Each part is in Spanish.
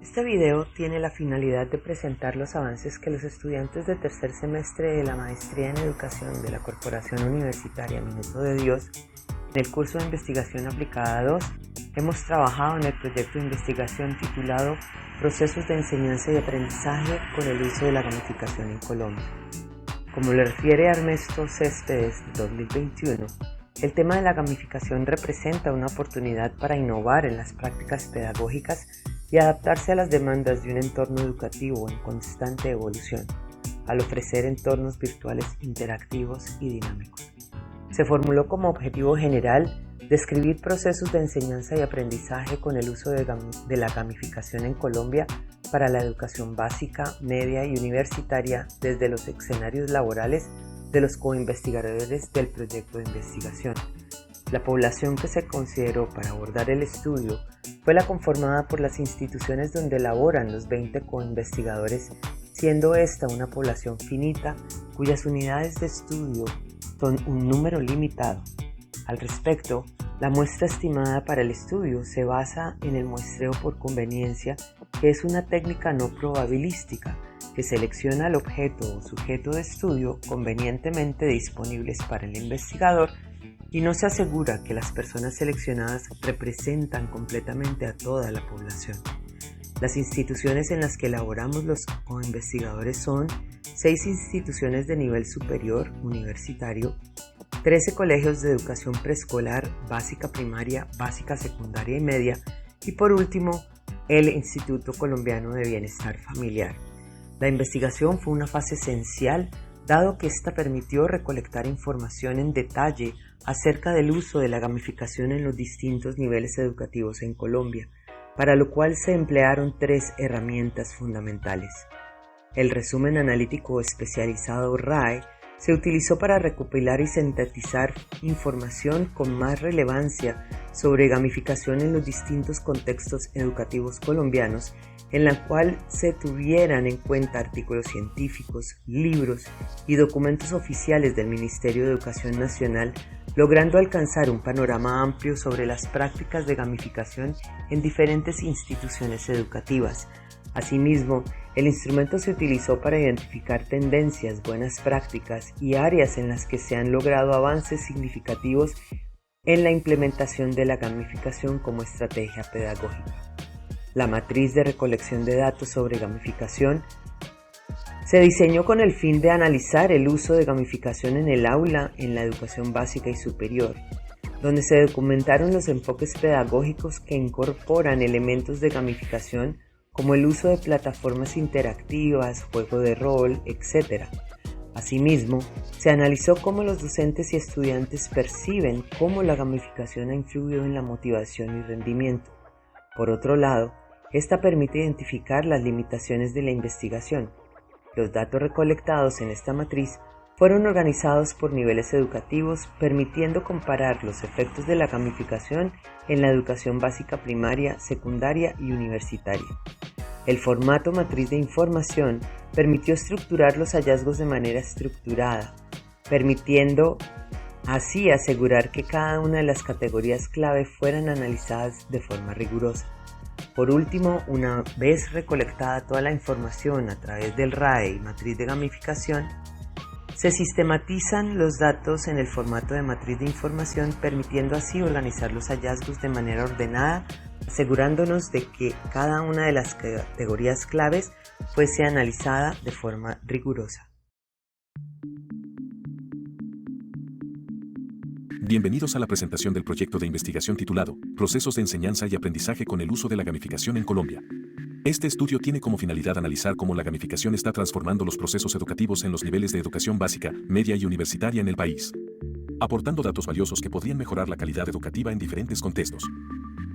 Este video tiene la finalidad de presentar los avances que los estudiantes de tercer semestre de la Maestría en Educación de la Corporación Universitaria Minuto de Dios, en el curso de Investigación Aplicada 2, hemos trabajado en el proyecto de investigación titulado Procesos de Enseñanza y Aprendizaje con el uso de la gamificación en Colombia. Como le refiere Ernesto Céspedes, 2021, el tema de la gamificación representa una oportunidad para innovar en las prácticas pedagógicas y adaptarse a las demandas de un entorno educativo en constante evolución, al ofrecer entornos virtuales interactivos y dinámicos. Se formuló como objetivo general describir procesos de enseñanza y aprendizaje con el uso de la gamificación en Colombia para la educación básica, media y universitaria desde los escenarios laborales de los coinvestigadores del proyecto de investigación. La población que se consideró para abordar el estudio fue la conformada por las instituciones donde laboran los 20 coinvestigadores, siendo esta una población finita cuyas unidades de estudio son un número limitado. Al respecto, la muestra estimada para el estudio se basa en el muestreo por conveniencia, que es una técnica no probabilística que selecciona el objeto o sujeto de estudio convenientemente disponibles para el investigador y no se asegura que las personas seleccionadas representan completamente a toda la población. Las instituciones en las que elaboramos los coinvestigadores son 6 instituciones de nivel superior universitario, 13 colegios de educación preescolar, básica primaria, básica secundaria y media, y por último, el Instituto Colombiano de Bienestar Familiar. La investigación fue una fase esencial, dado que esta permitió recolectar información en detalle acerca del uso de la gamificación en los distintos niveles educativos en Colombia, para lo cual se emplearon 3 herramientas fundamentales. El resumen analítico especializado RAE se utilizó para recopilar y sintetizar información con más relevancia sobre gamificación en los distintos contextos educativos colombianos, en la cual se tuvieran en cuenta artículos científicos, libros y documentos oficiales del Ministerio de Educación Nacional, logrando alcanzar un panorama amplio sobre las prácticas de gamificación en diferentes instituciones educativas. Asimismo, el instrumento se utilizó para identificar tendencias, buenas prácticas y áreas en las que se han logrado avances significativos en la implementación de la gamificación como estrategia pedagógica. La matriz de recolección de datos sobre gamificación se diseñó con el fin de analizar el uso de gamificación en el aula en la educación básica y superior, donde se documentaron los enfoques pedagógicos que incorporan elementos de gamificación como el uso de plataformas interactivas, juego de rol, etc. Asimismo, se analizó cómo los docentes y estudiantes perciben cómo la gamificación ha influido en la motivación y rendimiento. Por otro lado, esta permite identificar las limitaciones de la investigación. Los datos recolectados en esta matriz fueron organizados por niveles educativos, permitiendo comparar los efectos de la gamificación en la educación básica primaria, secundaria y universitaria. El formato matriz de información permitió estructurar los hallazgos de manera estructurada, permitiendo así asegurar que cada una de las categorías clave fueran analizadas de forma rigurosa. Por último, una vez recolectada toda la información a través del RAE y matriz de gamificación, se sistematizan los datos en el formato de matriz de información, permitiendo así organizar los hallazgos de manera ordenada, asegurándonos de que cada una de las categorías claves fuese analizada de forma rigurosa. Bienvenidos a la presentación del proyecto de investigación titulado Procesos de Enseñanza y Aprendizaje con el uso de la gamificación en Colombia. Este estudio tiene como finalidad analizar cómo la gamificación está transformando los procesos educativos en los niveles de educación básica, media y universitaria en el país, aportando datos valiosos que podrían mejorar la calidad educativa en diferentes contextos.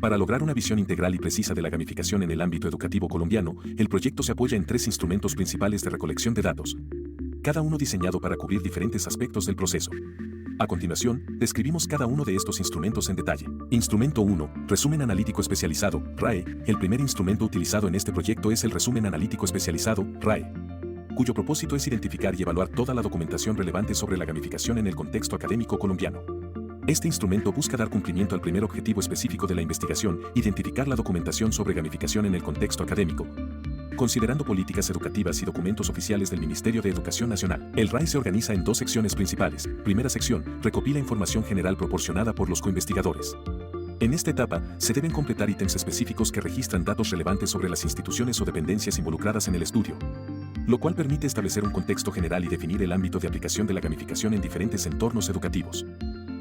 Para lograr una visión integral y precisa de la gamificación en el ámbito educativo colombiano, el proyecto se apoya en 3 instrumentos principales de recolección de datos, cada uno diseñado para cubrir diferentes aspectos del proceso. A continuación, describimos cada uno de estos instrumentos en detalle. Instrumento 1. Resumen analítico especializado, RAE. El primer instrumento utilizado en este proyecto es el resumen analítico especializado, RAE, cuyo propósito es identificar y evaluar toda la documentación relevante sobre la gamificación en el contexto académico colombiano. Este instrumento busca dar cumplimiento al primer objetivo específico de la investigación, identificar la documentación sobre gamificación en el contexto académico, considerando políticas educativas y documentos oficiales del Ministerio de Educación Nacional. El RAE se organiza en dos secciones principales. Primera sección, recopila información general proporcionada por los coinvestigadores. En esta etapa, se deben completar ítems específicos que registran datos relevantes sobre las instituciones o dependencias involucradas en el estudio, lo cual permite establecer un contexto general y definir el ámbito de aplicación de la gamificación en diferentes entornos educativos.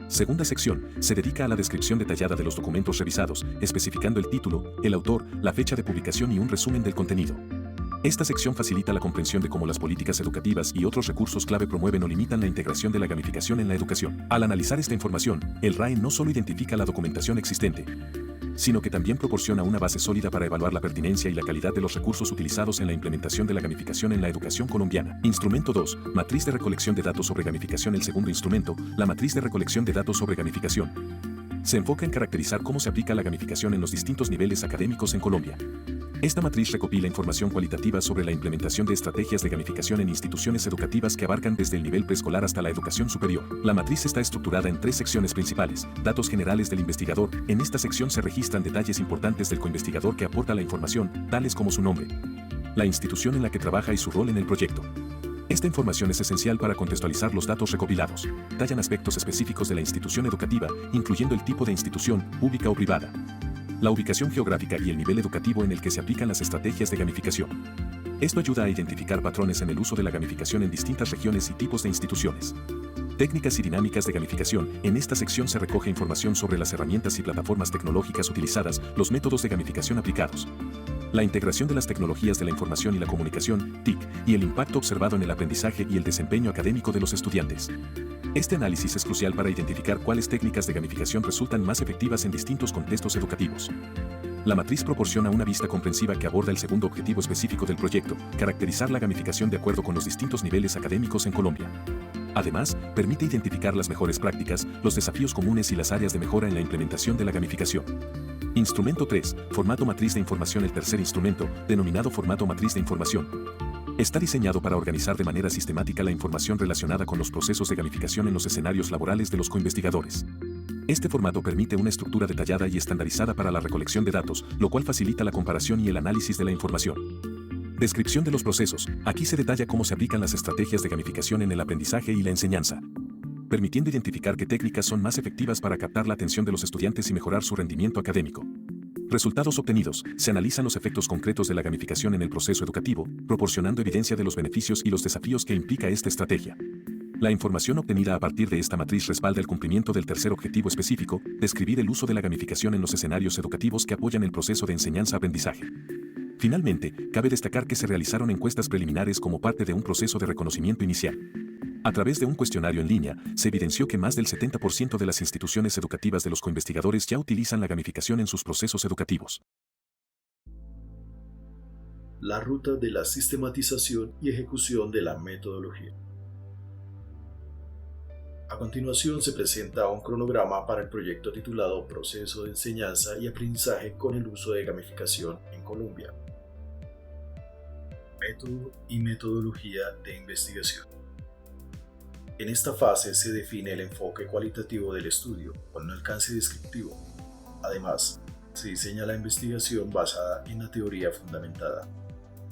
Segunda sección, se dedica a la descripción detallada de los documentos revisados, especificando el título, el autor, la fecha de publicación y un resumen del contenido. Esta sección facilita la comprensión de cómo las políticas educativas y otros recursos clave promueven o limitan la integración de la gamificación en la educación. Al analizar esta información, el RAE no solo identifica la documentación existente, sino que también proporciona una base sólida para evaluar la pertinencia y la calidad de los recursos utilizados en la implementación de la gamificación en la educación colombiana. Instrumento 2. Matriz de recolección de datos sobre gamificación. El segundo instrumento, la matriz de recolección de datos sobre gamificación, se enfoca en caracterizar cómo se aplica la gamificación en los distintos niveles académicos en Colombia. Esta matriz recopila información cualitativa sobre la implementación de estrategias de gamificación en instituciones educativas que abarcan desde el nivel preescolar hasta la educación superior. La matriz está estructurada en tres secciones principales. Datos generales del investigador. En esta sección se registran detalles importantes del coinvestigador que aporta la información, tales como su nombre, la institución en la que trabaja y su rol en el proyecto. Esta información es esencial para contextualizar los datos recopilados. Detallan aspectos específicos de la institución educativa, incluyendo el tipo de institución, pública o privada, la ubicación geográfica y el nivel educativo en el que se aplican las estrategias de gamificación. Esto ayuda a identificar patrones en el uso de la gamificación en distintas regiones y tipos de instituciones. Técnicas y dinámicas de gamificación. En esta sección se recoge información sobre las herramientas y plataformas tecnológicas utilizadas, los métodos de gamificación aplicados, la integración de las tecnologías de la información y la comunicación, TIC, y el impacto observado en el aprendizaje y el desempeño académico de los estudiantes. Este análisis es crucial para identificar cuáles técnicas de gamificación resultan más efectivas en distintos contextos educativos. La matriz proporciona una vista comprensiva que aborda el segundo objetivo específico del proyecto, caracterizar la gamificación de acuerdo con los distintos niveles académicos en Colombia. Además, permite identificar las mejores prácticas, los desafíos comunes y las áreas de mejora en la implementación de la gamificación. Instrumento 3. Formato matriz de información. El tercer instrumento, denominado formato matriz de información, está diseñado para organizar de manera sistemática la información relacionada con los procesos de gamificación en los escenarios laborales de los coinvestigadores. Este formato permite una estructura detallada y estandarizada para la recolección de datos, lo cual facilita la comparación y el análisis de la información. Descripción de los procesos. Aquí se detalla cómo se aplican las estrategias de gamificación en el aprendizaje y la enseñanza, permitiendo identificar qué técnicas son más efectivas para captar la atención de los estudiantes y mejorar su rendimiento académico. Resultados obtenidos. Se analizan los efectos concretos de la gamificación en el proceso educativo, proporcionando evidencia de los beneficios y los desafíos que implica esta estrategia. La información obtenida a partir de esta matriz respalda el cumplimiento del tercer objetivo específico, describir el uso de la gamificación en los escenarios educativos que apoyan el proceso de enseñanza-aprendizaje. Finalmente, cabe destacar que se realizaron encuestas preliminares como parte de un proceso de reconocimiento inicial. A través de un cuestionario en línea, se evidenció que más del 70% de las instituciones educativas de los coinvestigadores ya utilizan la gamificación en sus procesos educativos. La ruta de la sistematización y ejecución de la metodología. A continuación se presenta un cronograma para el proyecto titulado Proceso de enseñanza y aprendizaje con el uso de gamificación en Colombia. Método y metodología de investigación. En esta fase se define el enfoque cualitativo del estudio con un alcance descriptivo. Además, se diseña la investigación basada en la teoría fundamentada.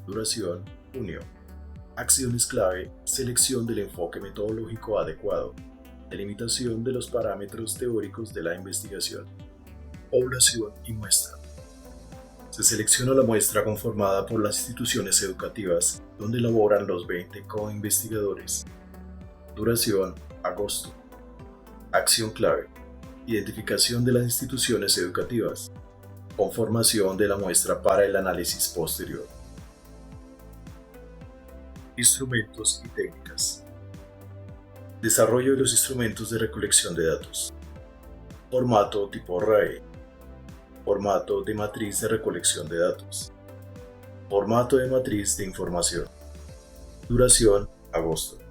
Duración, unión. Acciones clave, selección del enfoque metodológico adecuado, delimitación de los parámetros teóricos de la investigación, población y muestra. Se selecciona la muestra conformada por las instituciones educativas, donde laboran los 20 co-investigadores. Duración, agosto. Acción clave, identificación de las instituciones educativas. Conformación de la muestra para el análisis posterior. Instrumentos y técnicas. Desarrollo de los instrumentos de recolección de datos. Formato tipo RAE. Formato de matriz de recolección de datos. Formato de matriz de información. Duración, agosto.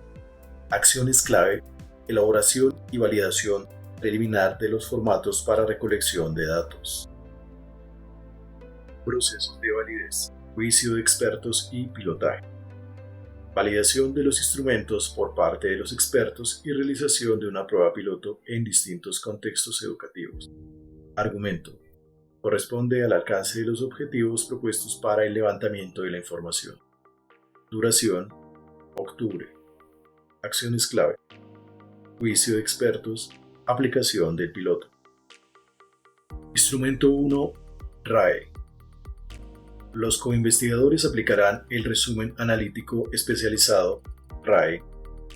Acciones clave, elaboración y validación preliminar de los formatos para recolección de datos. Procesos de validez, juicio de expertos y pilotaje. validación de los instrumentos por parte de los expertos y realización de una prueba piloto en distintos contextos educativos. Argumento. Corresponde al alcance de los objetivos propuestos para el levantamiento de la información. Duración. Octubre. Acciones clave. Juicio de expertos. Aplicación del piloto. Instrumento 1. RAE. Los coinvestigadores aplicarán el resumen analítico especializado RAE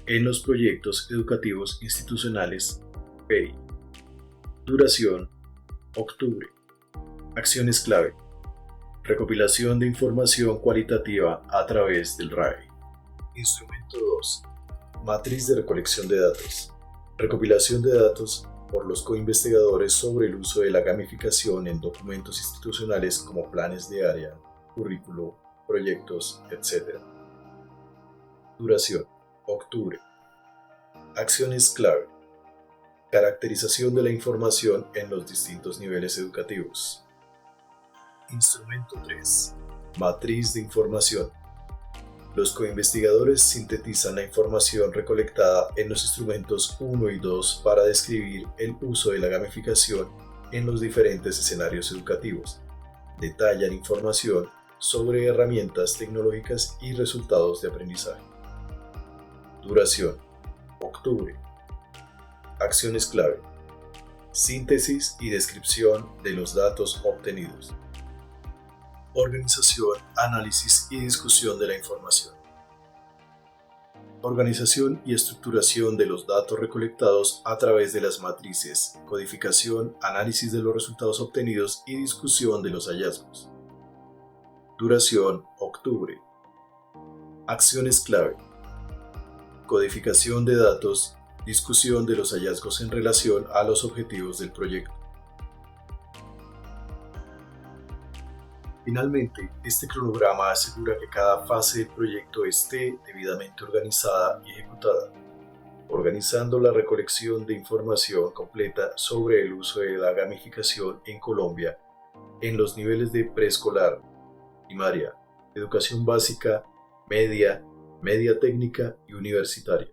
en los proyectos educativos institucionales PEI. Duración. Octubre. Acciones clave. Recopilación de información cualitativa a través del RAE. Instrumento 2. Matriz de recolección de datos. Recopilación de datos por los coinvestigadores sobre el uso de la gamificación en documentos institucionales como planes de área, currículo, proyectos, etc. Duración. Octubre. Acciones clave. Caracterización de la información en los distintos niveles educativos. Instrumento 3. Matriz de información. Los coinvestigadores sintetizan la información recolectada en los instrumentos 1 y 2 para describir el uso de la gamificación en los diferentes escenarios educativos. Detallan información sobre herramientas tecnológicas y resultados de aprendizaje. Duración. Octubre. Acciones clave. Síntesis y descripción de los datos obtenidos. Organización, análisis y discusión de la información. Organización y estructuración de los datos recolectados a través de las matrices, codificación, análisis de los resultados obtenidos y discusión de los hallazgos. Duración. Octubre. Acciones clave. Codificación de datos, discusión de los hallazgos en relación a los objetivos del proyecto. Finalmente, este cronograma asegura que cada fase del proyecto esté debidamente organizada y ejecutada, organizando la recolección de información completa sobre el uso de la gamificación en Colombia en los niveles de preescolar, primaria, educación básica, media, media técnica y universitaria.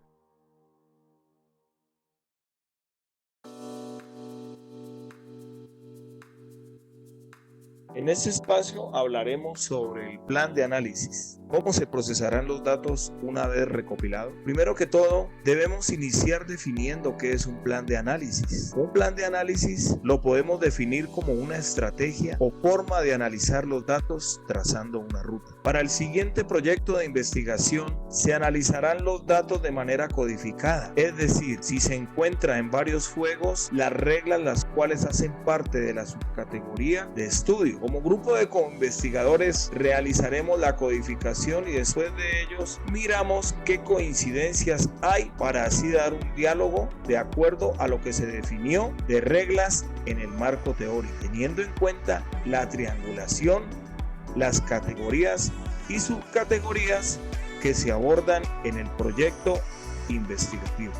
En este espacio hablaremos sobre el plan de análisis. ¿Cómo se procesarán los datos una vez recopilados? Primero que todo, debemos iniciar definiendo qué es un plan de análisis. Un plan de análisis lo podemos definir como una estrategia o forma de analizar los datos trazando una ruta. Para el siguiente proyecto de investigación, se analizarán los datos de manera codificada, es decir, si se encuentra en varios juegos, las reglas las cuales hacen parte de la subcategoría de estudio. Como grupo de coinvestigadores realizaremos la codificación y después de ellos miramos qué coincidencias hay para así dar un diálogo de acuerdo a lo que se definió de reglas en el marco teórico, teniendo en cuenta la triangulación, las categorías y subcategorías que se abordan en el proyecto investigativo.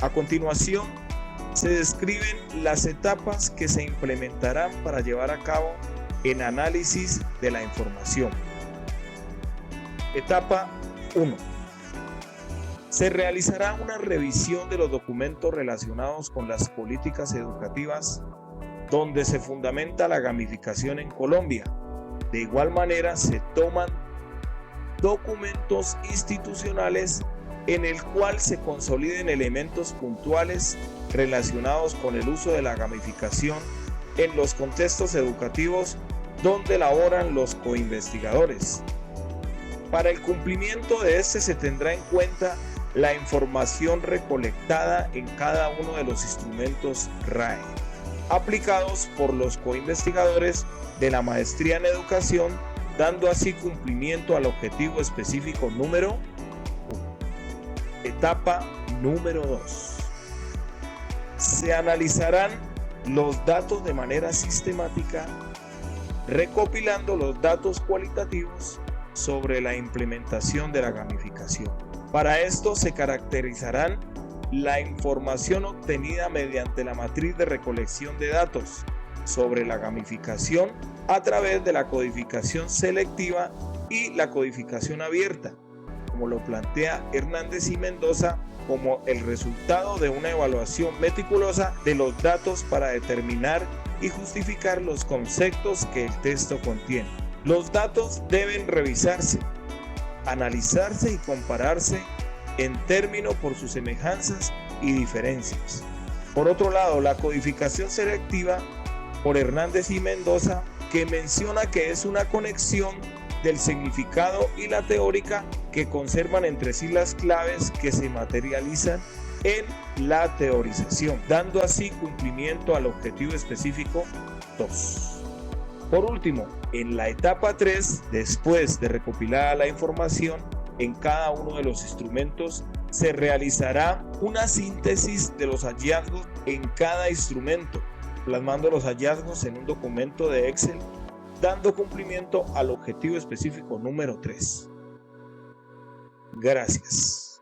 A continuación, se describen las etapas que se implementarán para llevar a cabo el análisis de la información. Etapa 1. Se realizará una revisión de los documentos relacionados con las políticas educativas donde se fundamenta la gamificación en Colombia. De igual manera, se toman documentos institucionales en el cual se consoliden elementos puntuales relacionados con el uso de la gamificación en los contextos educativos donde laboran los coinvestigadores. Para el cumplimiento de este se tendrá en cuenta la información recolectada en cada uno de los instrumentos RAE, aplicados por los coinvestigadores de la maestría en educación, dando así cumplimiento al objetivo específico número 1. Etapa número 2. Se analizarán los datos de manera sistemática, recopilando los datos cualitativos sobre la implementación de la gamificación. Para esto se caracterizarán la información obtenida mediante la matriz de recolección de datos sobre la gamificación a través de la codificación selectiva y la codificación abierta, como lo plantea Hernández y Mendoza, como el resultado de una evaluación meticulosa de los datos para determinar y justificar los conceptos que el texto contiene. Los datos deben revisarse, analizarse y compararse en términos por sus semejanzas y diferencias. Por otro lado, la codificación selectiva por Hernández y Mendoza, que menciona que es una conexión del significado y la teórica que conservan entre sí las claves que se materializan en la teorización, dando así cumplimiento al objetivo específico 2. Por último, en la etapa 3, después de recopilada la información en cada uno de los instrumentos, se realizará una síntesis de los hallazgos en cada instrumento, plasmando los hallazgos en un documento de Excel, dando cumplimiento al objetivo específico número 3. Gracias.